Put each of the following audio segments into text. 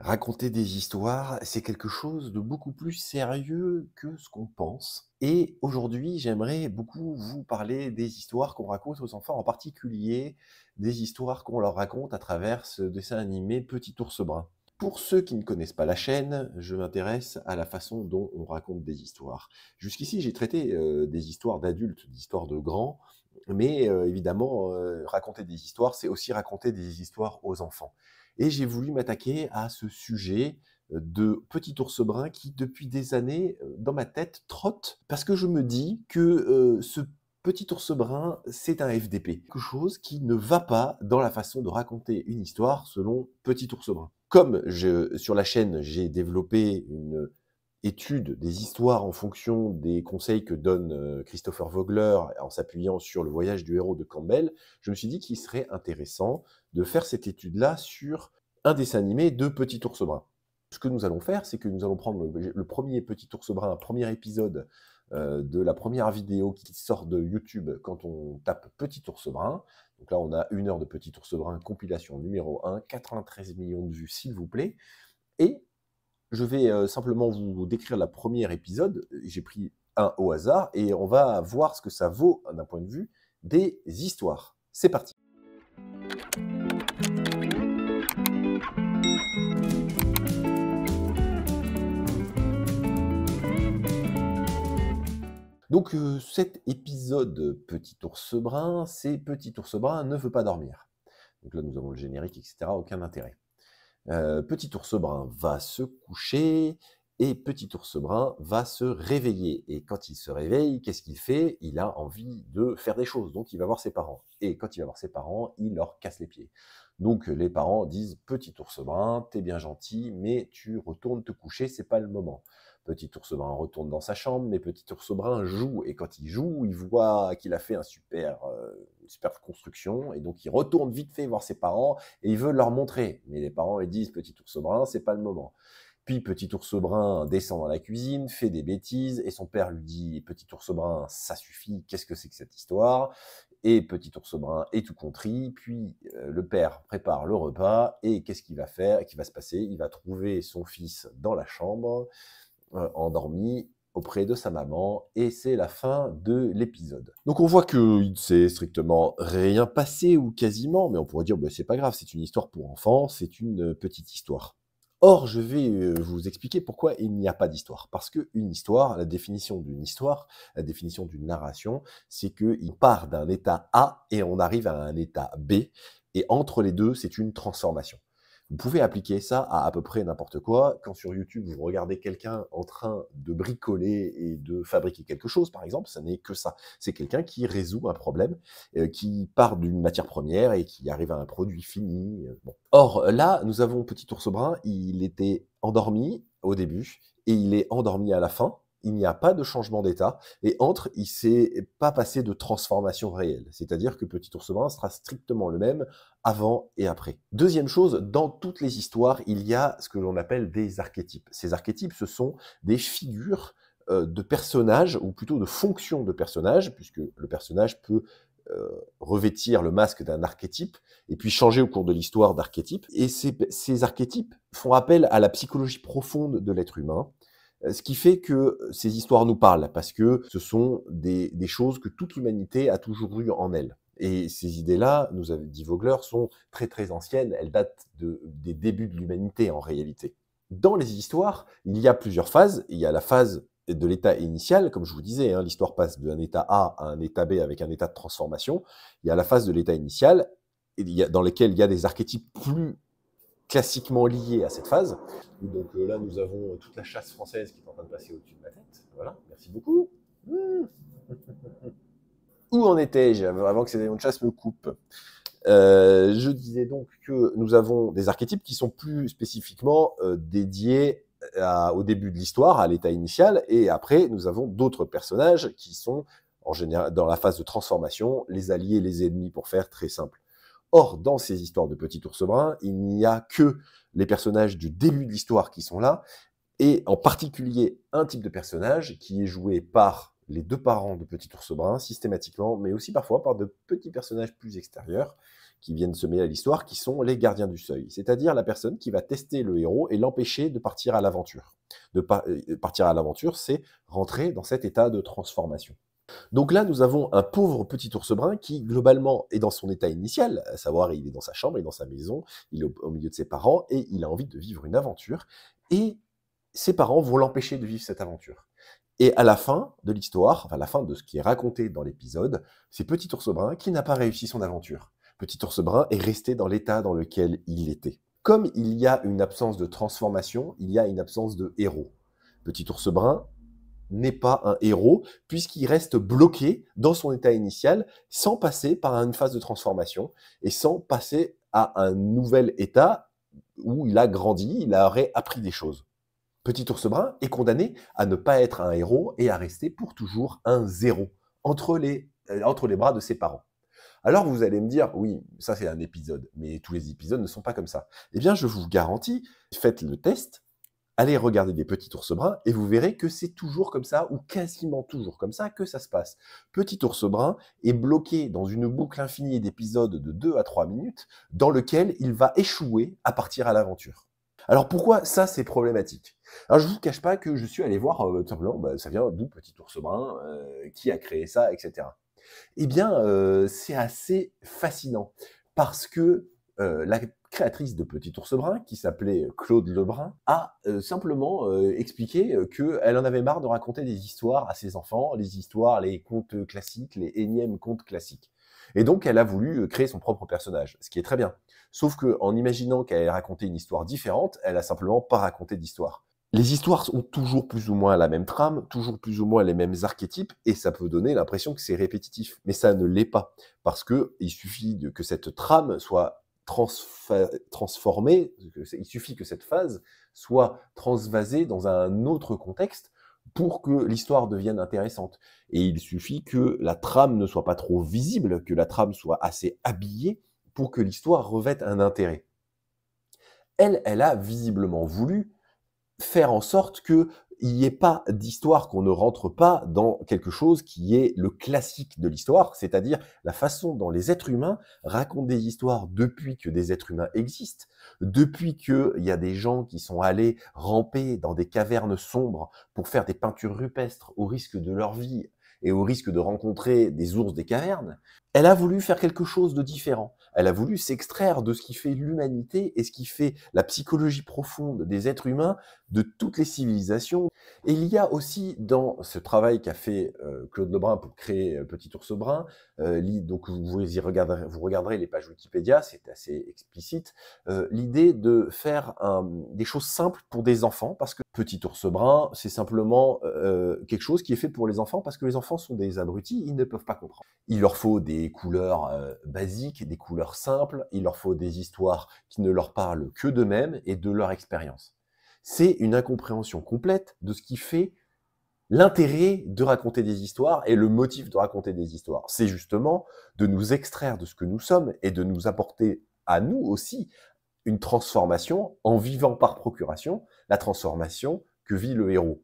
Raconter des histoires, c'est quelque chose de beaucoup plus sérieux que ce qu'on pense. Et aujourd'hui, j'aimerais beaucoup vous parler des histoires qu'on raconte aux enfants, en particulier des histoires qu'on leur raconte à travers ce dessin animé Petit Ours Brun. Pour ceux qui ne connaissent pas la chaîne, je m'intéresse à la façon dont on raconte des histoires. Jusqu'ici, j'ai traité des histoires d'adultes, d'histoires de grands, mais évidemment, raconter des histoires, c'est aussi raconter des histoires aux enfants. Et j'ai voulu m'attaquer à ce sujet de Petit Ours Brun qui, depuis des années, dans ma tête, trotte parce que je me dis que ce Petit Ours Brun, c'est un FDP. Quelque chose qui ne va pas dans la façon de raconter une histoire selon Petit Ours Brun. Comme sur la chaîne, j'ai développé une étude des histoires en fonction des conseils que donne Christopher Vogler en s'appuyant sur le voyage du héros de Campbell, je me suis dit qu'il serait intéressant de faire cette étude-là sur un dessin animé de Petit Ours Brun. Ce que nous allons faire, c'est que nous allons prendre le premier Petit Ours Brun, un premier épisode de la première vidéo qui sort de YouTube quand on tape Petit Ours Brun. Donc là, on a 1 heure de Petit Ours Brun, compilation numéro 1, 93 millions de vues, s'il vous plaît. Et je vais simplement vous décrire le premier épisode. J'ai pris un au hasard et on va voir ce que ça vaut d'un point de vue des histoires. C'est parti. Donc cet épisode Petit Ours Brun, c'est Petit Ours Brun ne veut pas dormir. Donc là, nous avons le générique, etc. Aucun intérêt. Petit Ours Brun va se coucher et Petit Ours Brun va se réveiller. Et quand il se réveille, qu'est-ce qu'il fait? Il a envie de faire des choses, donc il va voir ses parents. Et quand il va voir ses parents, il leur casse les pieds. Donc les parents disent: Petit Ours Brun, t'es bien gentil, mais tu retournes te coucher, c'est pas le moment. Petit Ours Brun retourne dans sa chambre, mais Petit Ours Brun joue. Et quand il joue, il voit qu'il a fait une super construction, et donc il retourne vite fait voir ses parents, et il veut leur montrer. Mais les parents ils disent: Petit Ours Brun, c'est pas le moment. Puis Petit Ours Brun descend dans la cuisine, fait des bêtises, et son père lui dit: Petit Ours Brun, ça suffit, qu'est-ce que c'est que cette histoire? Et Petit Ours Brun est tout contrit, puis le père prépare le repas, et qu'est-ce qu'il va faire? Qui va se passer? Il va trouver son fils dans la chambre, endormi, auprès de sa maman, et c'est la fin de l'épisode. Donc on voit qu'il ne s'est strictement rien passé, ou quasiment, mais on pourrait dire, bah, c'est pas grave, c'est une histoire pour enfants, c'est une petite histoire. Or, je vais vous expliquer pourquoi il n'y a pas d'histoire. Parce qu'une histoire, la définition d'une histoire, la définition d'une narration, c'est qu'il part d'un état A et on arrive à un état B, et entre les deux, c'est une transformation. Vous pouvez appliquer ça à peu près n'importe quoi. Quand sur YouTube, vous regardez quelqu'un en train de bricoler et de fabriquer quelque chose, par exemple, ça n'est que ça. C'est quelqu'un qui résout un problème, qui part d'une matière première et qui arrive à un produit fini. Bon. Or, là, nous avons Petit Ours Brun, il était endormi au début et il est endormi à la fin. Il n'y a pas de changement d'état, et entre, il ne s'est pas passé de transformation réelle. C'est-à-dire que Petit Ours Brun sera strictement le même avant et après. Deuxième chose, dans toutes les histoires, il y a ce que l'on appelle des archétypes. Ces archétypes, ce sont des figures de personnages, ou plutôt de fonctions de personnages, puisque le personnage peut revêtir le masque d'un archétype, et puis changer au cours de l'histoire d'archétype. Et ces archétypes font appel à la psychologie profonde de l'être humain, ce qui fait que ces histoires nous parlent, parce que ce sont des choses que toute l'humanité a toujours eues en elle. Et ces idées-là, nous avait dit Vogler, sont très très anciennes, elles datent des débuts de l'humanité en réalité. Dans les histoires, il y a plusieurs phases. Il y a la phase de l'état initial, comme je vous disais, hein, l'histoire passe d'un état A à un état B avec un état de transformation. Il y a la phase de l'état initial, dans lequel il y a des archétypes plus classiquement liés à cette phase. Donc là, nous avons toute la chasse française qui est en train de passer au-dessus de ma tête. Voilà, merci beaucoup. Où en étais-je avant que ces avions de chasse me coupent? Je disais donc que nous avons des archétypes qui sont plus spécifiquement dédiés au début de l'histoire, à l'état initial, et après, nous avons d'autres personnages qui sont, en général, dans la phase de transformation, les alliés et les ennemis, pour faire très simple. Or, dans ces histoires de Petit Ours Brun, il n'y a que les personnages du début de l'histoire qui sont là, et en particulier un type de personnage qui est joué par les deux parents de Petit Ours Brun, systématiquement, mais aussi parfois par de petits personnages plus extérieurs, qui viennent se mêler à l'histoire, qui sont les gardiens du seuil. C'est-à-dire la personne qui va tester le héros et l'empêcher de partir à l'aventure. Partir à l'aventure, c'est rentrer dans cet état de transformation. Donc là, nous avons un pauvre petit ours brun qui, globalement, est dans son état initial, à savoir, il est dans sa chambre, il est dans sa maison, il est au milieu de ses parents, et il a envie de vivre une aventure, et ses parents vont l'empêcher de vivre cette aventure. Et à la fin de l'histoire, enfin à la fin de ce qui est raconté dans l'épisode, c'est Petit Ours Brun qui n'a pas réussi son aventure. Petit Ours Brun est resté dans l'état dans lequel il était. Comme il y a une absence de transformation, il y a une absence de héros. Petit Ours Brun n'est pas un héros, puisqu'il reste bloqué dans son état initial, sans passer par une phase de transformation, et sans passer à un nouvel état où il a grandi, il aurait appris des choses. Petit ours brun est condamné à ne pas être un héros et à rester pour toujours un zéro entre les bras de ses parents. Alors vous allez me dire, oui, ça c'est un épisode, mais tous les épisodes ne sont pas comme ça. Eh bien, je vous garantis, faites le test, allez regarder des petits ours bruns et vous verrez que c'est toujours comme ça, ou quasiment toujours comme ça, que ça se passe. Petit ours brun est bloqué dans une boucle infinie d'épisodes de 2 à 3 minutes, dans lequel il va échouer à partir à l'aventure. Alors pourquoi ça c'est problématique? Alors je vous cache pas que je suis allé voir tout simplement, ça vient d'où Petit ours brun, qui a créé ça, etc. Eh bien, c'est assez fascinant parce que la créatrice de Petit ours brun, qui s'appelait Claude Lebrun, a simplement expliqué qu'elle en avait marre de raconter des histoires à ses enfants, les contes classiques, les énièmes contes classiques. Et donc, elle a voulu créer son propre personnage, ce qui est très bien. Sauf qu'en imaginant qu'elle allait raconter une histoire différente, elle a simplement pas raconté d'histoire. Les histoires ont toujours plus ou moins la même trame, toujours plus ou moins les mêmes archétypes, et ça peut donner l'impression que c'est répétitif. Mais ça ne l'est pas, parce qu'il suffit que cette trame soit transformée, il suffit que cette phase soit transvasée dans un autre contexte pour que l'histoire devienne intéressante. Et il suffit que la trame ne soit pas trop visible, que la trame soit assez habillée pour que l'histoire revête un intérêt. Elle a visiblement voulu faire en sorte qu'il n'y ait pas d'histoire, qu'on ne rentre pas dans quelque chose qui est le classique de l'histoire, c'est-à-dire la façon dont les êtres humains racontent des histoires depuis que des êtres humains existent, depuis qu'il y a des gens qui sont allés ramper dans des cavernes sombres pour faire des peintures rupestres au risque de leur vie et au risque de rencontrer des ours des cavernes. Elle a voulu faire quelque chose de différent. Elle a voulu s'extraire de ce qui fait l'humanité et ce qui fait la psychologie profonde des êtres humains de toutes les civilisations. Et il y a aussi dans ce travail qu'a fait Claude Lebrun pour créer Petit ours brun, donc vous regarderez les pages Wikipédia, c'est assez explicite, l'idée de faire des choses simples pour des enfants, parce que Petit ours brun, c'est simplement quelque chose qui est fait pour les enfants, parce que les enfants sont des abrutis, ils ne peuvent pas comprendre. Il leur faut des couleurs basiques, des couleurs simples, il leur faut des histoires qui ne leur parlent que d'eux-mêmes et de leur expérience. C'est une incompréhension complète de ce qui fait l'intérêt de raconter des histoires et le motif de raconter des histoires. C'est justement de nous extraire de ce que nous sommes et de nous apporter à nous aussi une transformation en vivant par procuration la transformation que vit le héros.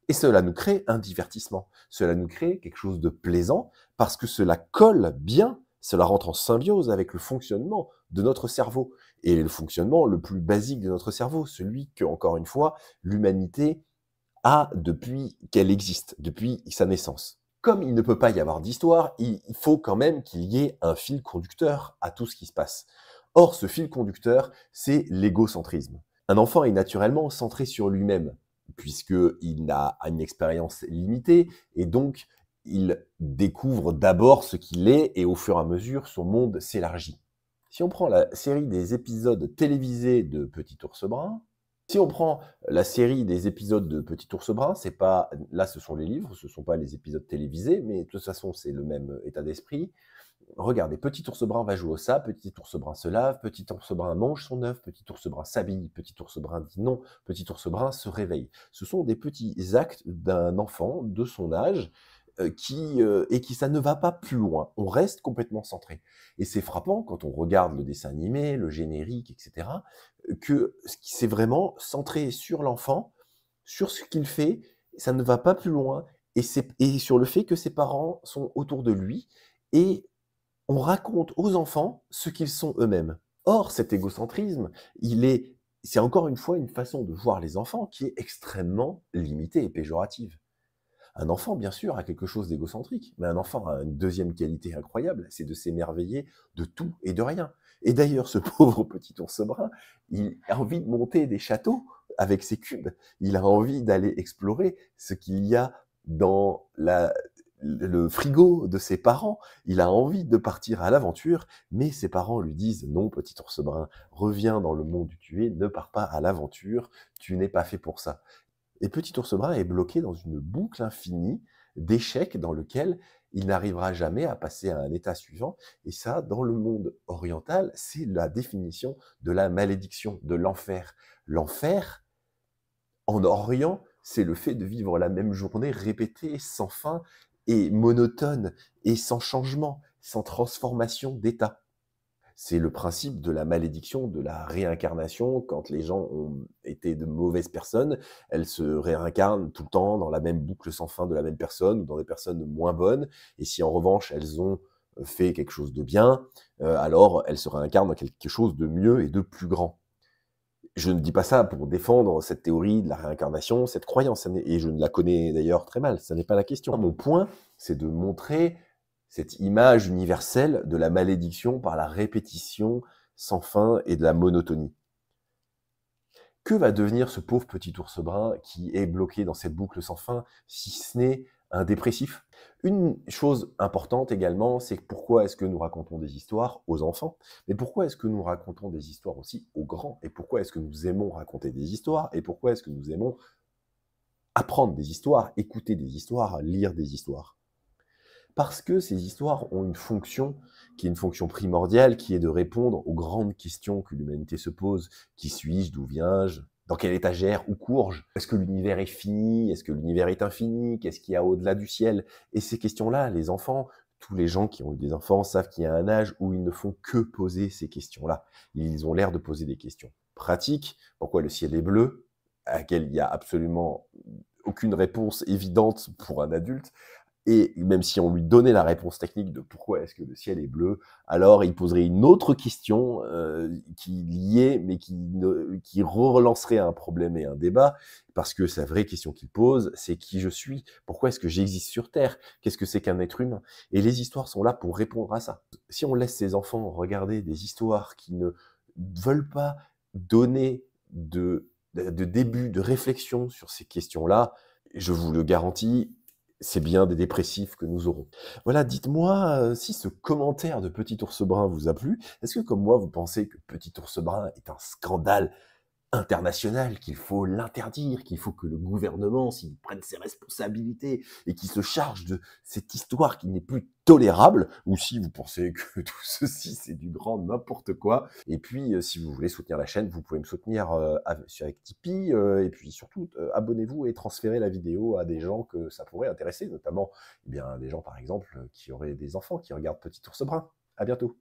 Et cela nous crée un divertissement, cela nous crée quelque chose de plaisant parce que cela colle bien, cela rentre en symbiose avec le fonctionnement de notre cerveau et le fonctionnement le plus basique de notre cerveau, celui que, encore une fois, l'humanité a depuis qu'elle existe, depuis sa naissance. Comme il ne peut pas y avoir d'histoire, il faut quand même qu'il y ait un fil conducteur à tout ce qui se passe. Or, ce fil conducteur, c'est l'égocentrisme. Un enfant est naturellement centré sur lui-même, puisqu'il a une expérience limitée, et donc il découvre d'abord ce qu'il est, et au fur et à mesure, son monde s'élargit. Si on prend la série des épisodes télévisés de Petit ours brun, si on prend la série des épisodes de Petit ours brun, c'est pas, là ce sont les livres, ce sont pas les épisodes télévisés, mais de toute façon c'est le même état d'esprit. Regardez, Petit ours brun va jouer au sable, Petit ours brun se lave, Petit ours brun mange son œuf, Petit ours brun s'habille, Petit ours brun dit non, Petit ours brun se réveille. Ce sont des petits actes d'un enfant de son âge qui ça ne va pas plus loin. On reste complètement centré. Et c'est frappant quand on regarde le dessin animé, le générique, etc., que c'est vraiment centré sur l'enfant, sur ce qu'il fait, ça ne va pas plus loin, et sur le fait que ses parents sont autour de lui, et On raconte aux enfants ce qu'ils sont eux-mêmes. Or, cet égocentrisme, c'est encore une fois une façon de voir les enfants qui est extrêmement limitée et péjorative. Un enfant, bien sûr, a quelque chose d'égocentrique, mais un enfant a une deuxième qualité incroyable, c'est de s'émerveiller de tout et de rien. Et d'ailleurs, ce pauvre petit ours brun, il a envie de monter des châteaux avec ses cubes. Il a envie d'aller explorer ce qu'il y a dans le frigo de ses parents. Il a envie de partir à l'aventure, mais ses parents lui disent: «Non, petit ours brun, reviens dans le monde où tu es, ne pars pas à l'aventure, tu n'es pas fait pour ça». Et Petit Ours Brun est bloqué dans une boucle infinie d'échecs dans lequel il n'arrivera jamais à passer à un état suivant. Et ça, dans le monde oriental, c'est la définition de la malédiction, de l'enfer. L'enfer, en Orient, c'est le fait de vivre la même journée répétée, sans fin, et monotone, et sans changement, sans transformation d'état. C'est le principe de la malédiction, de la réincarnation. Quand les gens ont été de mauvaises personnes, elles se réincarnent tout le temps dans la même boucle sans fin de la même personne ou dans des personnes moins bonnes. Et si en revanche elles ont fait quelque chose de bien, alors elles se réincarnent dans quelque chose de mieux et de plus grand. Je ne dis pas ça pour défendre cette théorie de la réincarnation, cette croyance, et je ne la connais d'ailleurs très mal, ça n'est pas la question. Mon point, c'est de montrer cette image universelle de la malédiction par la répétition sans fin et de la monotonie. Que va devenir ce pauvre petit ours brun qui est bloqué dans cette boucle sans fin, si ce n'est un dépressif? Une chose importante également, c'est pourquoi est-ce que nous racontons des histoires aux enfants, mais pourquoi est-ce que nous racontons des histoires aussi aux grands, et pourquoi est-ce que nous aimons raconter des histoires, et pourquoi est-ce que nous aimons apprendre des histoires, écouter des histoires, lire des histoires? Parce que ces histoires ont une fonction qui est une fonction primordiale, qui est de répondre aux grandes questions que l'humanité se pose. Qui suis-je? D'où viens-je? Dans quelle étagère? Où cours-je? Est-ce que l'univers est fini? Est-ce que l'univers est infini? Qu'est-ce qu'il y a au-delà du ciel? Et ces questions-là, les enfants, tous les gens qui ont eu des enfants savent qu'il y a un âge où ils ne font que poser ces questions-là. Ils ont l'air de poser des questions pratiques. Pourquoi le ciel est bleu? À laquelle il n'y a absolument aucune réponse évidente pour un adulte. Et même si on lui donnait la réponse technique de pourquoi est-ce que le ciel est bleu, alors il poserait une autre question qui liait, mais qui relancerait un problème et un débat, parce que sa vraie question qu'il pose, c'est qui je suis, pourquoi est-ce que j'existe sur Terre, qu'est-ce que c'est qu'un être humain? Et les histoires sont là pour répondre à ça. Si on laisse ses enfants regarder des histoires qui ne veulent pas donner de début, de réflexion sur ces questions-là, je vous le garantis, c'est bien des dépressifs que nous aurons. Voilà, dites-moi si ce commentaire de Petit Ours Brun vous a plu. Est-ce que, comme moi, vous pensez que Petit Ours Brun est un scandale international, qu'il faut l'interdire, qu'il faut que le gouvernement s'y prenne ses responsabilités et qu'il se charge de cette histoire qui n'est plus tolérable, ou si vous pensez que tout ceci c'est du grand n'importe quoi. Et puis si vous voulez soutenir la chaîne, vous pouvez me soutenir avec Tipeee, et puis surtout abonnez-vous et transférez la vidéo à des gens que ça pourrait intéresser, notamment des gens par exemple qui auraient des enfants qui regardent Petit Ours Brun. À bientôt.